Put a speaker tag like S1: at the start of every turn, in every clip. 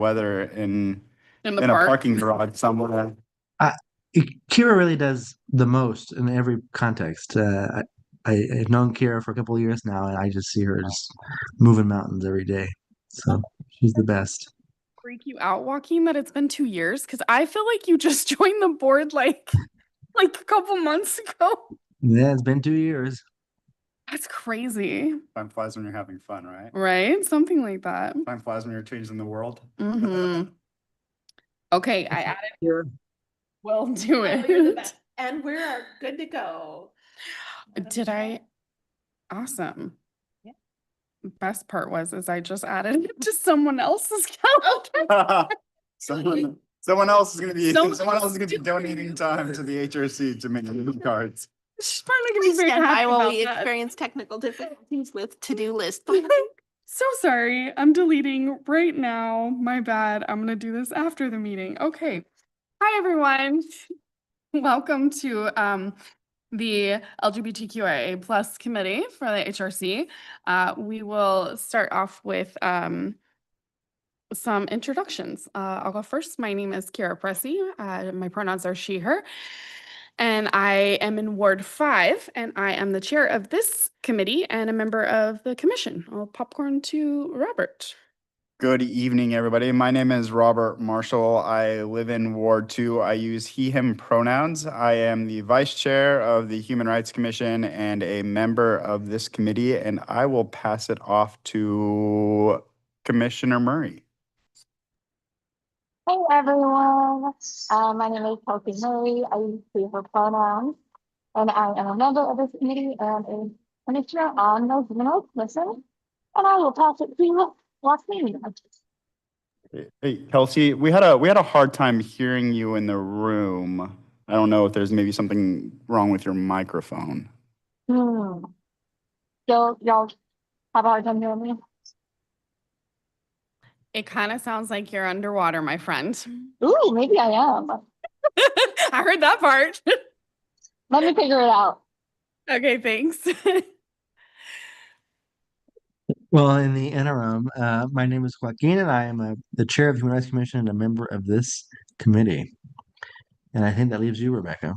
S1: weather
S2: in the
S1: in a
S2: park.
S1: parking garage somewhere.
S3: I, Kira really does the most in every context. I've known Kira for a couple of years now, and I just see her just moving mountains every day. So she's the best.
S2: Freak you out, Joaquin, that it's been 2 years? Because I feel like you just joined the board like a couple months ago.
S3: Yeah, it's been 2 years.
S2: That's crazy.
S1: Time flies when you're having fun, right?
S2: Right? Something like that.
S1: Time flies when you're changing the world.
S2: Okay, I added.
S3: Yeah.
S2: We'll do
S4: Oh, you're the
S2: it.
S4: best. And we're good to go.
S2: Did I? Awesome.
S4: Yeah.
S2: Best part was I just added it to someone else's calendar.
S1: Someone else is gonna be
S2: Someone
S1: donating time to the HRC to make new cards.
S2: She's probably gonna be very
S4: Stand by
S2: happy
S4: while
S2: about
S4: we
S2: that.
S4: experience technical difficulties with to-do list.
S2: So sorry. I'm deleting right now. My bad. I'm gonna do this after the meeting. Okay. Hi, everyone. Welcome to the LGBTQIA plus committee for the HRC. We will start off with some introductions. I'll go first. My name is Kira Pressey. My pronouns are she, her. And I am in Ward 5, and I am the chair of this committee and a member of the commission. I'll popcorn to Robert.
S1: Good evening, everybody. My name is Robert Marshall. I live in Ward 2. I use he, him pronouns. I am the vice chair of the Human Rights Commission and a member of this committee, and I will pass it off to Commissioner Murray.
S5: Hey everyone, my name is Kelsey Murray. I use she, her pronouns, and I am a member of this committee and a commissioner on the Human Rights Commission. And I will pass it to Joaquin.
S1: Hey, Kelsey, we had a hard time hearing you in the room. I don't know if there's maybe something wrong with your microphone.
S5: Still, y'all have a hard time hearing me?
S2: It kind of sounds like you're underwater, my friend.
S5: Ooh, maybe I am.
S2: I heard that part.
S5: Let me figure it out.
S2: Okay, thanks.
S3: Well, in the interim, my name is Joaquin, and I am the chair of the Human Rights Commission and a member of this committee. And I think that leaves you, Rebecca.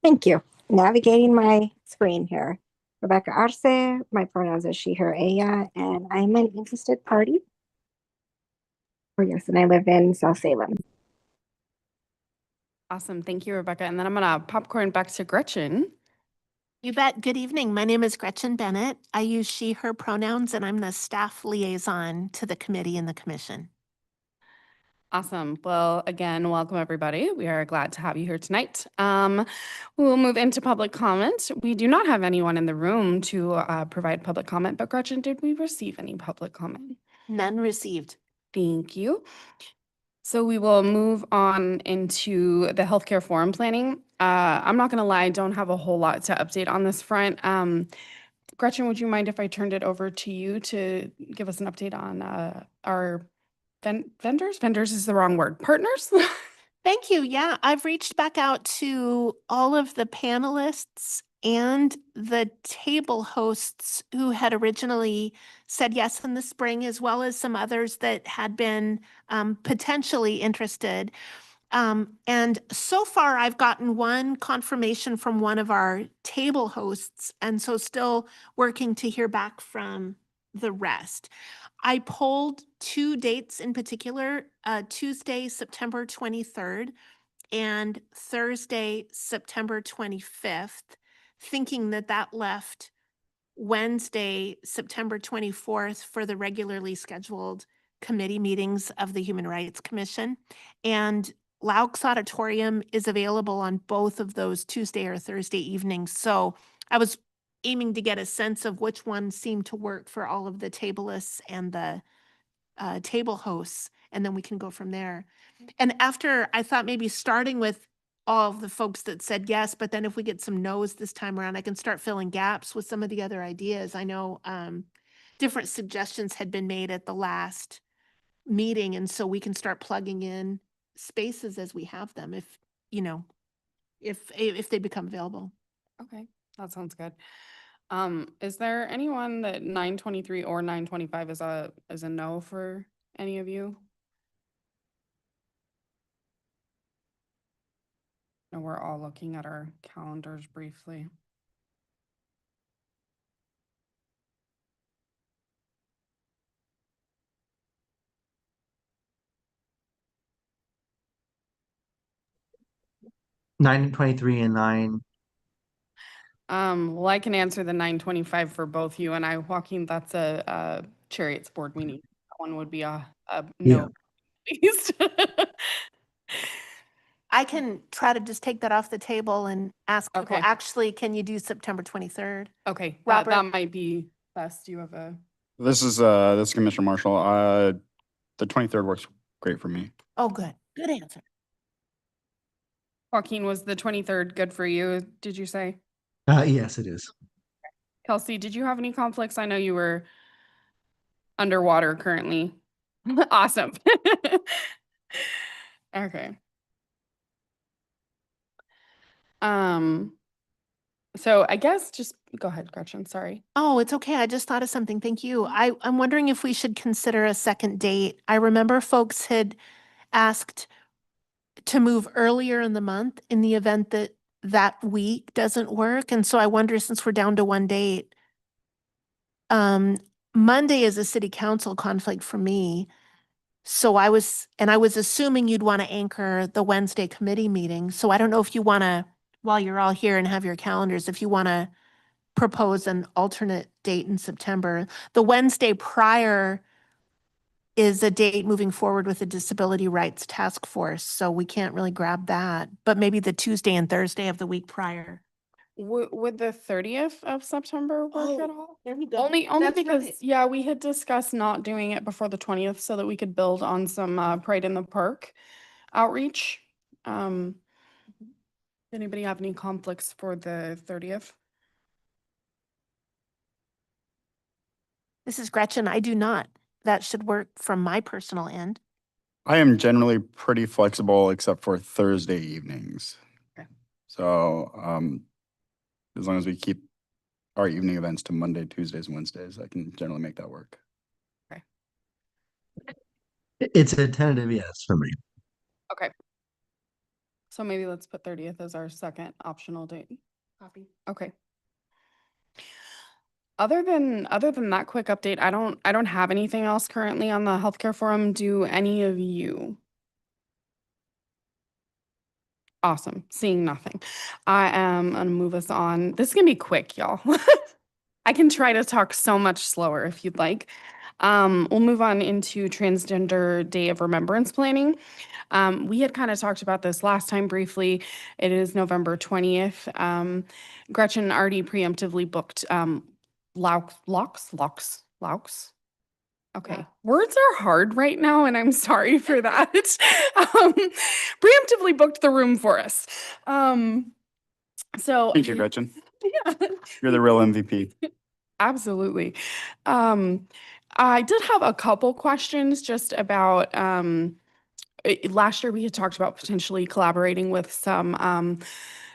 S6: Thank you. Navigating my screen here. Rebecca Arce, my pronouns are she, her, ella, and I'm an interested party. Oh, yes, and I live in South Salem.
S2: Awesome. Thank you, Rebecca. And then I'm going to popcorn back to Gretchen.
S4: You bet. Good evening. My name is Gretchen Bennett. I use she, her pronouns, and I'm the staff liaison to the committee and the commission.
S2: Awesome. Well, again, welcome everybody. We are glad to have you here tonight. We will move into public comment. We do not have anyone in the room to provide public comment, but Gretchen, did we receive any public comment?
S4: None received.
S2: Thank you. So we will move on into the healthcare forum planning. I'm not going to lie, I don't have a whole lot to update on this front. Gretchen, would you mind if I turned it over to you to give us an update on our vendors? Vendors is the wrong word. Partners?
S4: Thank you. Yeah, I've reached back out to all of the panelists and the table hosts who had originally said yes in the spring, as well as some others that had been potentially interested. And so far, I've gotten one confirmation from one of our table hosts, and so still working to hear back from the rest. I polled 2 dates in particular, Tuesday, September 23rd, and Thursday, September 25th, thinking that that left Wednesday, September 24th for the regularly scheduled committee meetings of the Human Rights Commission. And Laux Auditorium is available on both of those Tuesday or Thursday evenings. So I was aiming to get a sense of which one seemed to work for all of the tablists and the table hosts, and then we can go from there. And after, I thought maybe starting with all of the folks that said yes, but then if we get some no's this time around, I can start filling gaps with some of the other ideas. I know different suggestions had been made at the last meeting, and so we can start plugging in spaces as we have them if, you know, if they become available.
S2: Okay, that sounds good. Is there anyone that 9:23 or 9:25 is a no for any of you? No, we're all looking at our calendars briefly.
S3: Nine 23 and 9.
S2: Well, I can answer the 9:25 for both you and I. Joaquin, that's a Chariots board meeting. That one would be a no, please.
S4: I can try to just take that off the table and ask people,
S2: Okay.
S4: actually, can you do September 23rd?
S2: Okay,
S4: Robert?
S2: that might be best. You have a,
S1: This is Commissioner Marshall. The 23rd works great for me.
S4: Oh, good. Good answer.
S2: Joaquin, was the 23rd good for you, did you say?
S3: Yes, it is.
S2: Kelsey, did you have any conflicts? I know you were underwater currently. Awesome. Okay. So I guess just go ahead, Gretchen, sorry.
S4: Oh, it's okay. I just thought of something. Thank you. I'm wondering if we should consider a second date. I remember folks had asked to move earlier in the month in the event that that week doesn't work. And so I wonder, since we're down to one date, Monday is a city council conflict for me. So I was assuming you'd want to anchor the Wednesday committee meeting. So I don't know if you want to, while you're all here and have your calendars, if you want to propose an alternate date in September. The Wednesday prior is a date moving forward with the Disability Rights Task Force, so we can't really grab that, but maybe the Tuesday and Thursday of the week prior.
S2: Would the 30th of September work at all?
S4: There we go.
S2: Only
S4: That's
S2: because,
S4: right.
S2: yeah, we had discussed not doing it before the 20th so that we could build on some Pride in the Park outreach. Anybody have any conflicts for the 30th?
S4: This is Gretchen. I do not. That should work from my personal end.
S1: I am generally pretty flexible except for Thursday evenings.
S2: Okay.
S1: So as long as we keep our evening events to Monday, Tuesdays, and Wednesdays, I can generally make that work.
S3: It's a tentative yes for me.
S2: Okay. So maybe let's put 30th as our second optional date.
S4: Copy.
S2: Okay. Other than that quick update, I don't have anything else currently on the healthcare forum. Do any of you? Awesome. Seeing nothing. I am gonna move us on. This is gonna be quick, y'all. I can try to talk so much slower if you'd like. We'll move on into Transgender Day of Remembrance planning. We had kind of talked about this last time briefly. It is November 20th. Gretchen already preemptively booked Laux. Okay.
S4: Yeah.
S2: Words are hard right now, and I'm sorry for that. Preemptively booked the room for us. So
S1: Thank you, Gretchen.
S2: yeah.
S1: You're the real MVP.
S2: Absolutely. I did have a couple questions just about last year we had talked about potentially collaborating with some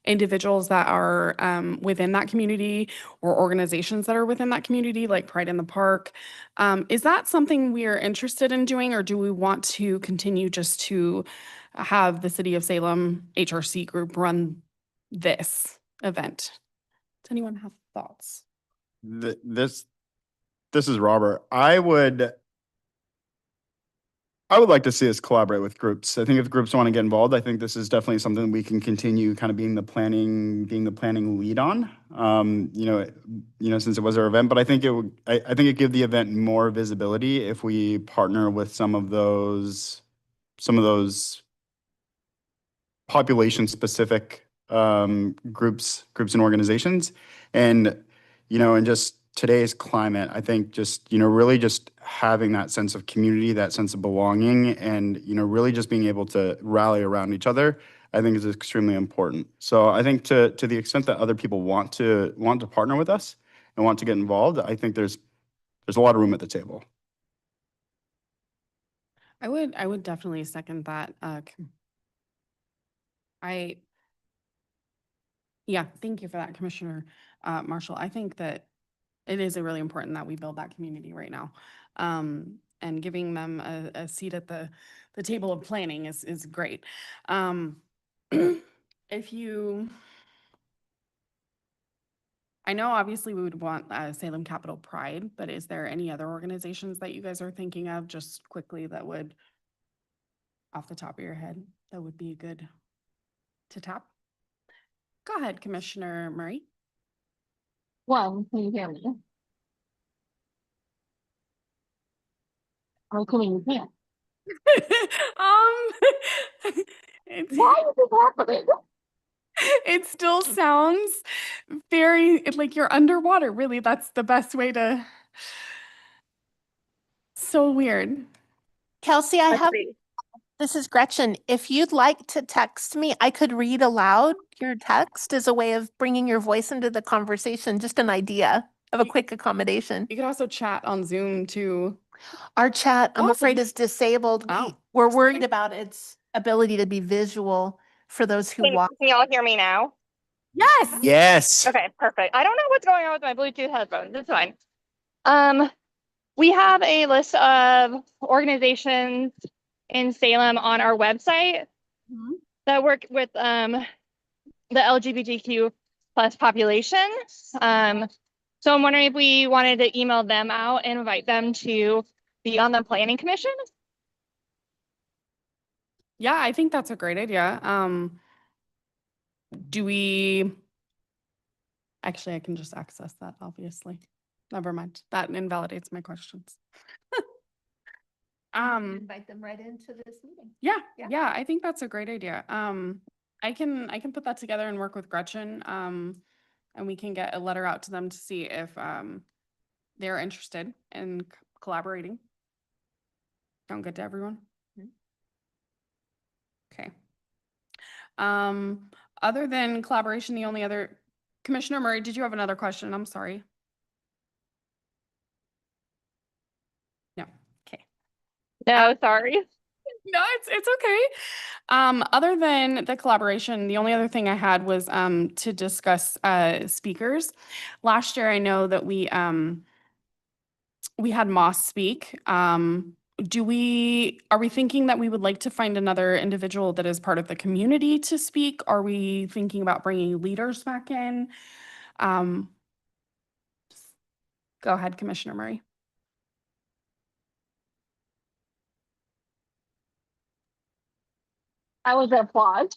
S2: individuals that are within that community or organizations that are within that community, like Pride in the Park. Is that something we are interested in doing, or do we want to continue just to have the City of Salem HRC group run this event? Does anyone have thoughts?
S1: This is Robert. I would like to see us collaborate with groups. I think if groups want to get involved, I think this is definitely something we can continue kind of being the planning lead on. Since it was our event, but I think it give the event more visibility if we partner with some of those population specific groups and organizations. And in just today's climate, I think just really just having that sense of community, that sense of belonging, and really just being able to rally around each other, I think is extremely important. So I think to the extent that other people want to partner with us and want to get involved, I think there's a lot of room at the table.
S2: I would definitely second that. Yeah, thank you for that, Commissioner Marshall. I think that it is really important that we build that community right now. And giving them a seat at the table of planning is great. If you, I know obviously we would want Salem Capital Pride, but is there any other organizations that you guys are thinking of just quickly that would, off the top of your head, that would be good to tap? Go ahead, Commissioner Murray.
S5: One, can you hear me? Or can you can't?
S2: It's,
S5: Why is this happening?
S2: it still sounds very like you're underwater. Really, that's the best way to. So weird.
S4: Kelsey, I
S5: Let's
S4: have,
S5: see.
S4: this is Gretchen. If you'd like to text me, I could read aloud your text as a way of bringing your voice into the conversation, just an idea of a quick accommodation.
S2: You could also chat on Zoom too.
S4: Our chat, I'm
S2: Oh.
S4: afraid, is disabled.
S2: Oh.
S4: We're worried about its ability to be visual for those who watch.
S5: Can y'all hear me now?
S2: Yes.
S1: Yes.
S5: Okay, perfect. I don't know what's going on with my Bluetooth headphones. It's fine. We have a list of organizations in Salem on our website that work with the LGBTQ plus population. So I'm wondering if we wanted to email them out and invite them to be on the planning commission.
S2: Yeah, I think that's a great idea. Do we? Actually, I can just access that, obviously. Never mind. That invalidates my questions.
S4: Invite them right into this meeting.
S2: Yeah,
S4: Yeah.
S2: yeah, I think that's a great idea. I can put that together and work with Gretchen. And we can get a letter out to them to see if they're interested in collaborating. Sound good to everyone? Okay. Other than collaboration, the only other, Commissioner Murray, did you have another question? I'm sorry. No. Okay.
S5: No, sorry.
S2: No, it's okay. Other than the collaboration, the only other thing I had was to discuss speakers. Last year, I know that we had Moss speak. Are we thinking that we would like to find another individual that is part of the community to speak? Are we thinking about bringing leaders back in? Go ahead, Commissioner Murray.
S5: I was applaud.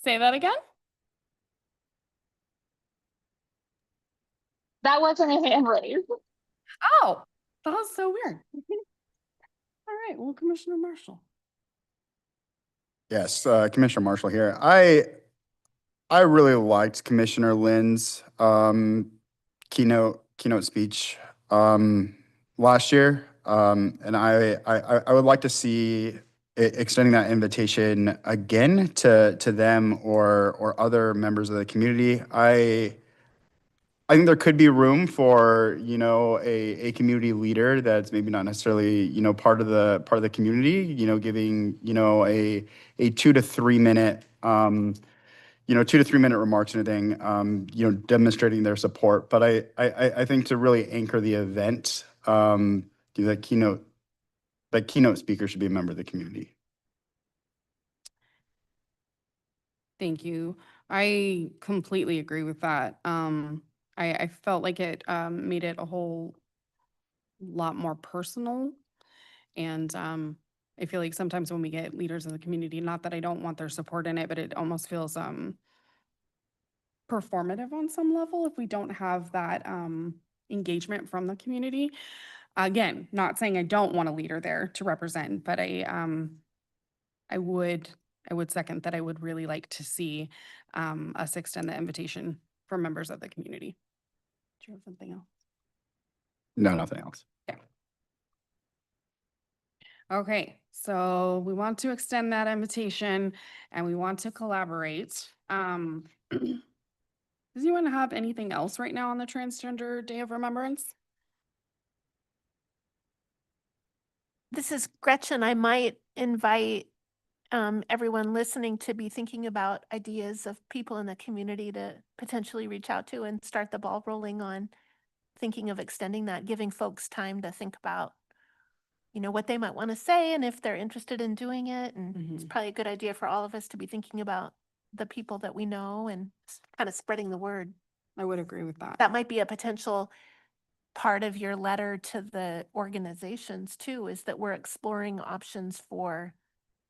S2: Say that again?
S5: That wasn't a hand raise.
S2: Oh, that was so weird. All right, well, Commissioner Marshall.
S1: Yes, Commissioner Marshall here. I really liked Commissioner Lynn's keynote speech last year, and I would like to see extending that invitation again to them or other members of the community. I think there could be room for, a community leader that's maybe not necessarily, part of the community, giving, a 2 to 3 minute, 2 to 3 minute remarks and everything, demonstrating their support. But I think to really anchor the event, the keynote speaker should be a member of the community.
S2: Thank you. I completely agree with that. I felt like it made it a whole lot more personal. And I feel like sometimes when we get leaders of the community, not that I don't want their support in it, but it almost feels performative on some level if we don't have that engagement from the community. Again, not saying I don't want a leader there to represent, but I would second that I would really like to see us extend the invitation for members of the community. Do you have something else?
S1: No, nothing else.
S2: Okay, so we want to extend that invitation and we want to collaborate. Does anyone have anything else right now on the Transgender Day of Remembrance?
S4: This is Gretchen. I might invite everyone listening to be thinking about ideas of people in the community to potentially reach out to and start the ball rolling on thinking of extending that, giving folks time to think about, what they might want to say and if they're interested in doing it. And it's probably a good idea for all of us to be thinking about the people that we know and kind of spreading the word.
S2: I would agree with that.
S4: That might be a potential part of your letter to the organizations too, is that we're exploring options for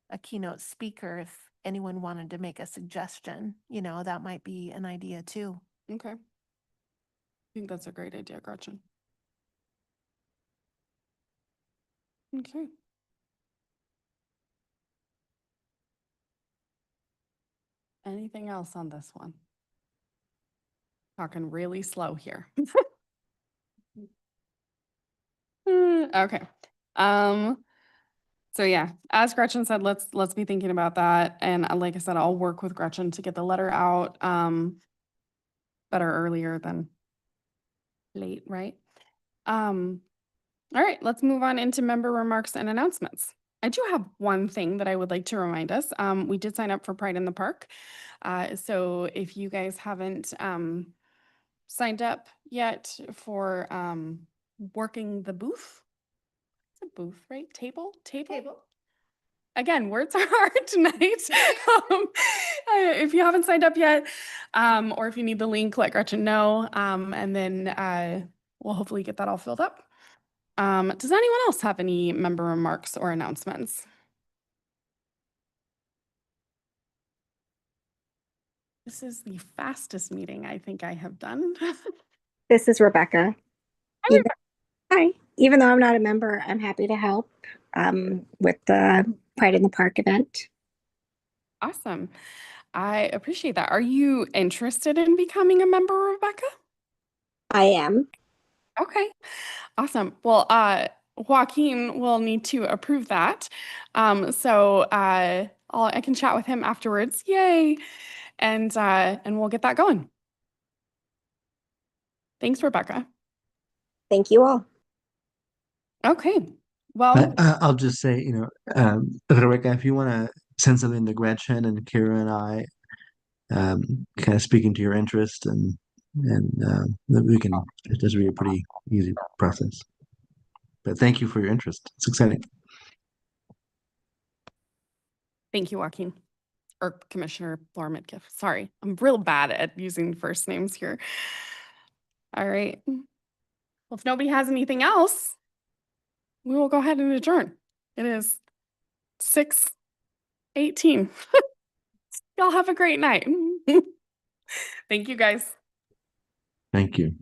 S4: a keynote speaker. If anyone wanted to make a suggestion, that might be an idea too.
S2: Okay. I think that's a great idea, Gretchen. Okay. Anything else on this one? Talking really slow here. Okay. So yeah, as Gretchen said, let's be thinking about that. And like I said, I'll work with Gretchen to get the letter out better earlier than late, right? All right, let's move on into member remarks and announcements. I do have one thing that I would like to remind us. We did sign up for Pride in the Park. So if you guys haven't signed up yet for working the booth, it's a booth, right? Table? Again, words are hard tonight. If you haven't signed up yet, or if you need the link, let Gretchen know, and then we'll hopefully get that all filled up. Does anyone else have any member remarks or announcements? This is the fastest meeting I think I have done.
S6: This is Rebecca.
S2: Hi,
S6: Even, hi. Even though I'm not a member, I'm happy to help with the Pride in the Park event.
S2: Awesome. I appreciate that. Are you interested in becoming a member, Rebecca?
S6: I am.
S2: Okay, awesome. Well, Joaquin will need to approve that. So I can chat with him afterwards. Yay! And we'll get that going. Thanks, Rebecca.
S6: Thank you all.
S2: Okay. Well,
S3: I'll just say, Rebecca, if you want to send something to Gretchen and Kira and I, kind of speaking to your interest, and that we can. It's be a pretty easy process. But thank you for your interest. It's exciting.
S2: thank you, Joaquin. Or Commissioner Laura Midkiff. Sorry, I'm real bad at using first names here. All right. Well, if nobody has anything else, we will go ahead and adjourn. It is 6:18. Y'all have a great night. Thank you, guys.
S3: Thank you.